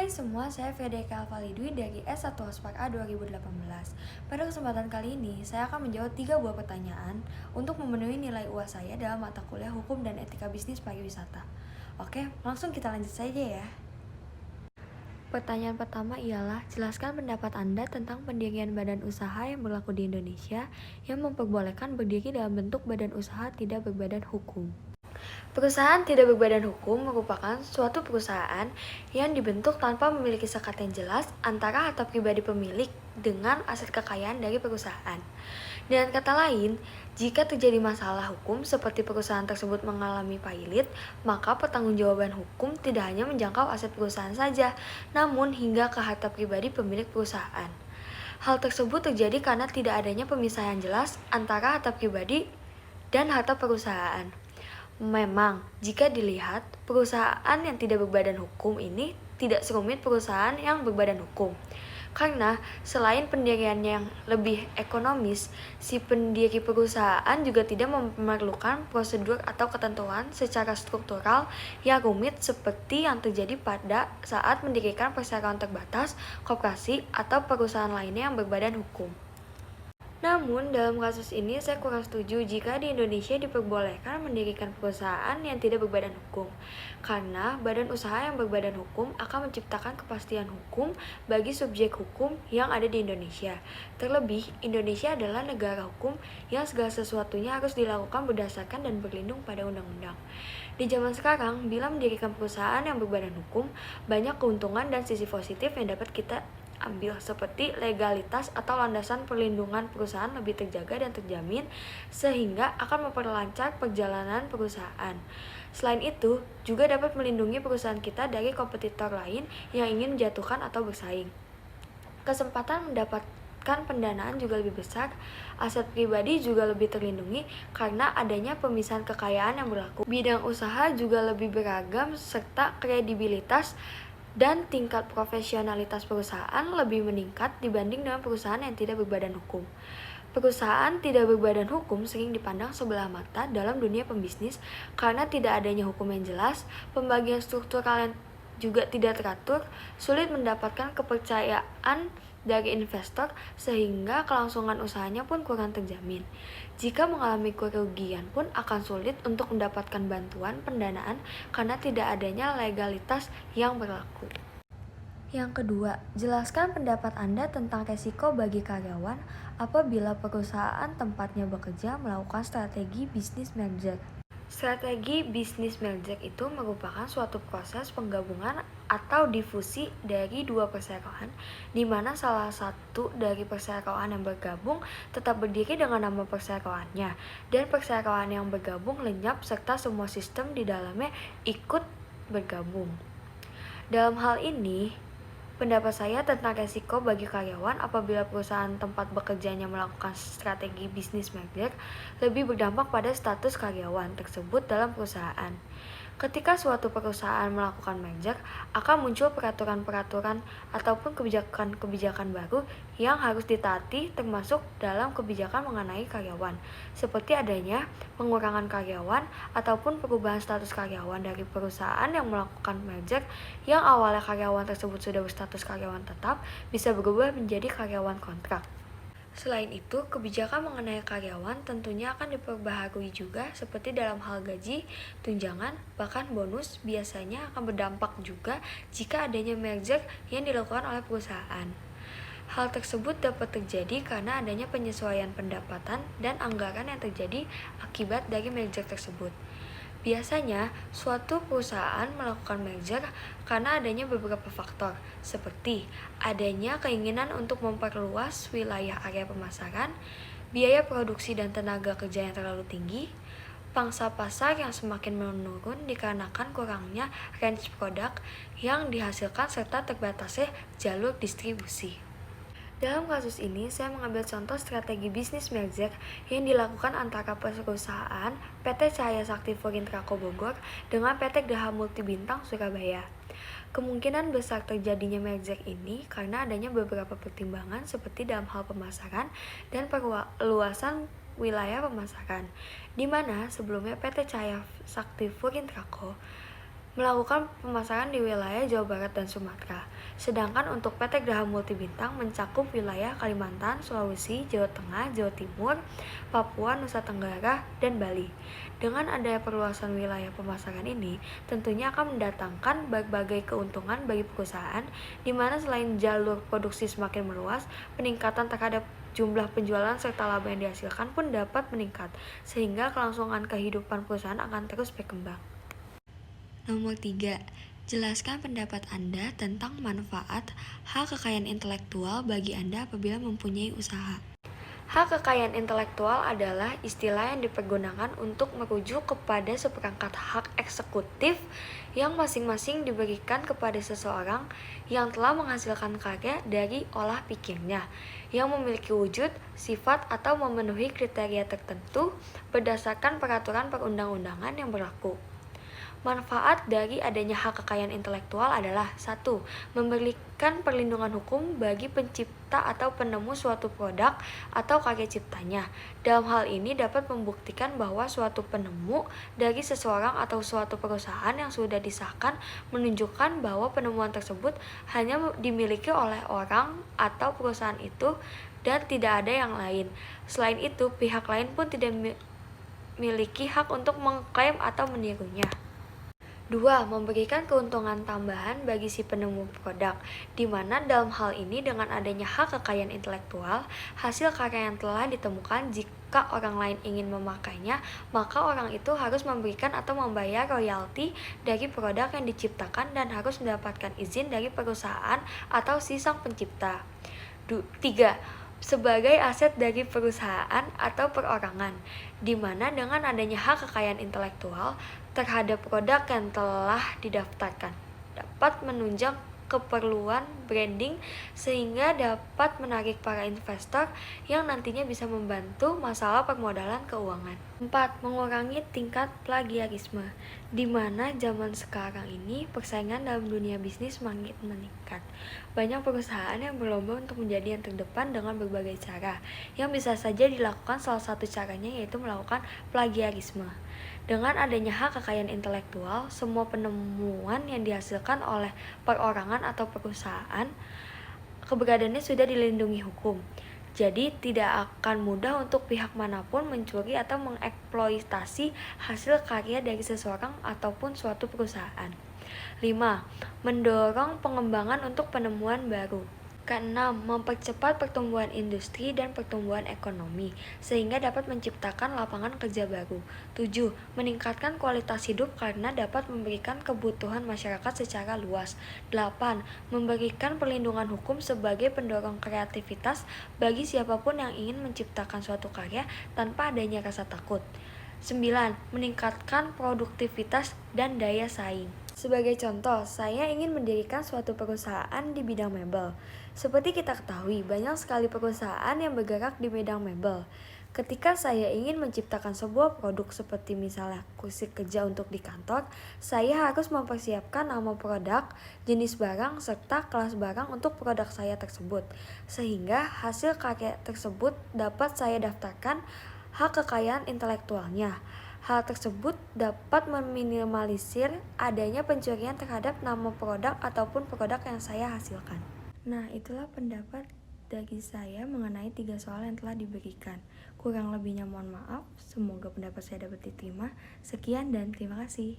Hai semua, saya Fedeka Alvalidwi dari S1 Hospak A 2018. Pada kesempatan kali ini, saya akan menjawab 3 buah pertanyaan untuk memenuhi nilai UAS saya dalam mata kuliah Hukum dan Etika Bisnis Pariwisata. Oke, langsung kita lanjut saja ya. Pertanyaan pertama ialah, jelaskan pendapat Anda tentang pendirian badan usaha yang berlaku di Indonesia yang memperbolehkan berdiri dalam bentuk badan usaha tidak berbadan hukum. Perusahaan tidak berbadan hukum merupakan suatu perusahaan yang dibentuk tanpa memiliki sekat yang jelas antara harta pribadi pemilik dengan aset kekayaan dari perusahaan. Dengan kata lain, jika terjadi masalah hukum seperti perusahaan tersebut mengalami pailit, maka pertanggungjawaban hukum tidak hanya menjangkau aset perusahaan saja, namun hingga ke harta pribadi pemilik perusahaan. Hal tersebut terjadi karena tidak adanya pemisahan jelas antara harta pribadi dan harta perusahaan. Memang, jika dilihat, perusahaan yang tidak berbadan hukum ini tidak serumit perusahaan yang berbadan hukum. Karena selain pendiriannya yang lebih ekonomis, si pendiri perusahaan juga tidak memerlukan prosedur atau ketentuan secara struktural yang rumit seperti yang terjadi pada saat mendirikan perseroan terbatas, koperasi, atau perusahaan lainnya yang berbadan hukum. Namun, dalam kasus ini saya kurang setuju jika di Indonesia diperbolehkan mendirikan perusahaan yang tidak berbadan hukum. Karena badan usaha yang berbadan hukum akan menciptakan kepastian hukum bagi subjek hukum yang ada di Indonesia. Terlebih, Indonesia adalah negara hukum yang segala sesuatunya harus dilakukan berdasarkan dan berlindung pada undang-undang. Di zaman sekarang, bila mendirikan perusahaan yang berbadan hukum, banyak keuntungan dan sisi positif yang dapat kita ambil seperti legalitas atau landasan perlindungan perusahaan lebih terjaga dan terjamin sehingga akan memperlancar perjalanan perusahaan. Selain itu, juga dapat melindungi perusahaan kita dari kompetitor lain yang ingin menjatuhkan atau bersaing. Kesempatan mendapatkan pendanaan juga lebih besar, aset pribadi juga lebih terlindungi karena adanya pemisahan kekayaan yang berlaku. Bidang usaha juga lebih beragam serta kredibilitas dan tingkat profesionalitas perusahaan lebih meningkat dibanding dengan perusahaan yang tidak berbadan hukum. Perusahaan tidak berbadan hukum sering dipandang sebelah mata dalam dunia pembisnis karena tidak adanya hukum yang jelas, pembagian struktural yang juga tidak teratur, sulit mendapatkan kepercayaan dari investor sehingga kelangsungan usahanya pun kurang terjamin. Jika mengalami kerugian pun akan sulit untuk mendapatkan bantuan pendanaan karena tidak adanya legalitas yang berlaku. Yang kedua, jelaskan pendapat Anda tentang resiko bagi karyawan apabila perusahaan tempatnya bekerja melakukan strategi bisnis merger. Strategi bisnis merger itu merupakan suatu proses penggabungan atau difusi dari dua perseroan, di mana salah satu dari perseroan yang bergabung tetap berdiri dengan nama perseroannya, dan perseroan yang bergabung lenyap serta semua sistem di dalamnya ikut bergabung. Dalam hal ini, pendapat saya tentang resiko bagi karyawan apabila perusahaan tempat bekerjanya melakukan strategi bisnis merger lebih berdampak pada status karyawan tersebut dalam perusahaan. Ketika suatu perusahaan melakukan merger, akan muncul peraturan-peraturan ataupun kebijakan-kebijakan baru yang harus ditaati termasuk dalam kebijakan mengenai karyawan, seperti adanya pengurangan karyawan ataupun perubahan status karyawan dari perusahaan yang melakukan merger yang awalnya karyawan tersebut sudah berstatus karyawan tetap bisa berubah menjadi karyawan kontrak. Selain itu, kebijakan mengenai karyawan tentunya akan diperbaharui juga seperti dalam hal gaji, tunjangan, bahkan bonus biasanya akan berdampak juga jika adanya merger yang dilakukan oleh perusahaan. Hal tersebut dapat terjadi karena adanya penyesuaian pendapatan dan anggaran yang terjadi akibat dari merger tersebut. Biasanya, suatu perusahaan melakukan merger karena adanya beberapa faktor, seperti adanya keinginan untuk memperluas wilayah area pemasaran, biaya produksi dan tenaga kerja yang terlalu tinggi, pangsa pasar yang semakin menurun dikarenakan kurangnya range produk yang dihasilkan serta terbatasnya jalur distribusi. Dalam kasus ini, saya mengambil contoh strategi bisnis merger yang dilakukan antara perusahaan PT Cahaya Sakti Furintrako Bogor dengan PT Graha Multibintang Surabaya. Kemungkinan besar terjadinya merger ini karena adanya beberapa pertimbangan seperti dalam hal pemasaran dan perluasan wilayah pemasaran, di mana sebelumnya PT Cahaya Sakti Furintrako melakukan pemasaran di wilayah Jawa Barat dan Sumatera. Sedangkan untuk PT Graha Multibintang mencakup wilayah Kalimantan, Sulawesi, Jawa Tengah, Jawa Timur, Papua, Nusa Tenggara, dan Bali. Dengan adanya perluasan wilayah pemasaran ini, tentunya akan mendatangkan berbagai keuntungan bagi perusahaan, di mana selain jalur produksi semakin meluas, peningkatan terhadap jumlah penjualan serta laba yang dihasilkan pun dapat meningkat, sehingga kelangsungan kehidupan perusahaan akan terus berkembang. Nomor 3. Jelaskan pendapat Anda tentang manfaat hak kekayaan intelektual bagi Anda apabila mempunyai usaha. Hak kekayaan intelektual adalah istilah yang dipergunakan untuk merujuk kepada seperangkat hak eksekutif yang masing-masing diberikan kepada seseorang yang telah menghasilkan karya dari olah pikirnya, yang memiliki wujud, sifat, atau memenuhi kriteria tertentu berdasarkan peraturan perundang-undangan yang berlaku. Manfaat dari adanya hak kekayaan intelektual adalah 1. Memberikan perlindungan hukum bagi pencipta atau penemu suatu produk atau karya ciptanya. Dalam hal ini dapat membuktikan bahwa suatu penemu dari seseorang atau suatu perusahaan yang sudah disahkan menunjukkan bahwa penemuan tersebut hanya dimiliki oleh orang atau perusahaan itu dan tidak ada yang lain. Selain itu, pihak lain pun tidak memiliki hak untuk mengklaim atau menirunya. 2. Memberikan keuntungan tambahan bagi si penemu produk, di mana dalam hal ini dengan adanya hak kekayaan intelektual, hasil karya yang telah ditemukan jika orang lain ingin memakainya, maka orang itu harus memberikan atau membayar royalti dari produk yang diciptakan dan harus mendapatkan izin dari perusahaan atau si sang pencipta. 3. Sebagai aset dari perusahaan atau perorangan, di mana dengan adanya hak kekayaan intelektual terhadap produk yang telah didaftarkan dapat menunjang keperluan branding sehingga dapat menarik para investor yang nantinya bisa membantu masalah permodalan keuangan. 4. Mengurangi tingkat plagiarisme, di mana zaman sekarang ini persaingan dalam dunia bisnis semakin meningkat. Banyak perusahaan yang berlomba untuk menjadi yang terdepan dengan berbagai cara, yang bisa saja dilakukan salah satu caranya yaitu melakukan plagiarisme. Dengan adanya hak kekayaan intelektual, semua penemuan yang dihasilkan oleh perorangan atau perusahaan, keberadaannya sudah dilindungi hukum. Jadi tidak akan mudah untuk pihak manapun mencuri atau mengeksploitasi hasil karya dari seseorang ataupun suatu perusahaan. 5. Mendorong pengembangan untuk penemuan baru. Keenam, mempercepat pertumbuhan industri dan pertumbuhan ekonomi, sehingga dapat menciptakan lapangan kerja baru. 7. Meningkatkan kualitas hidup karena dapat memberikan kebutuhan masyarakat secara luas. 8. Memberikan perlindungan hukum sebagai pendorong kreativitas bagi siapapun yang ingin menciptakan suatu karya tanpa adanya rasa takut. 9. Meningkatkan produktivitas dan daya saing. Sebagai contoh, saya ingin mendirikan suatu perusahaan di bidang mebel. Seperti kita ketahui, banyak sekali perusahaan yang bergerak di bidang mebel. Ketika saya ingin menciptakan sebuah produk seperti misalnya kursi kerja untuk di kantor, saya harus mempersiapkan nama produk, jenis barang, serta kelas barang untuk produk saya tersebut. Sehingga hasil karya tersebut dapat saya daftarkan hak kekayaan intelektualnya. Hal tersebut dapat meminimalisir adanya pencurian terhadap nama produk ataupun produk yang saya hasilkan. Nah, itulah pendapat dari saya mengenai 3 soal yang telah diberikan. Kurang lebihnya mohon maaf, semoga pendapat saya dapat diterima. Sekian dan terima kasih.